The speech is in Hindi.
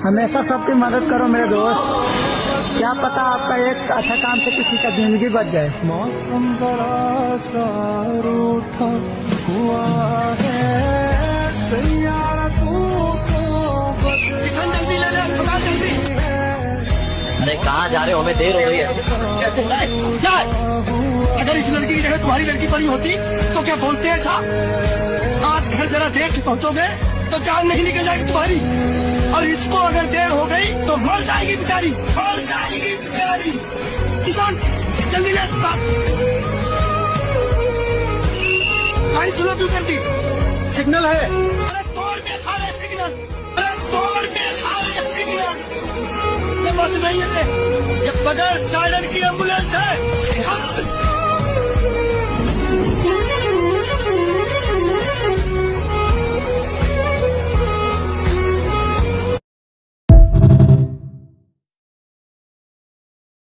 हमेशा सबकी मदद करो मेरे दोस्त, क्या पता आपका एक अच्छा काम से किसी का जिंदगी बच जाए। मौसम जरा सा रूठा हुआ है, सैयारा तू तो जल्दी ले ले अस्पताल जल्दी। अरे कहाँ जा रहे हो, हमें देर हो रही है। क्या अगर इस लड़की की जगह तुम्हारी लड़की पड़ी होती तो क्या बोलते हैं साहब? आज घर जरा देर से पहुंचोगे तो जान नहीं निकल जाएगी तुम्हारी, और इसको अगर देर हो गई तो मर जाएगी बेचारी, मर जाएगी बेचारी। किसान जल्दी ले अस्पताल। गाड़ी स्लो क्यों कर दी? सिग्नल है। अरे तोड़ के सारे सिग्नल, अरे तोड़ के सारे सिग्नल। ये बस नहीं है, ये बगैर साइलेंट की एम्बुलेंस है।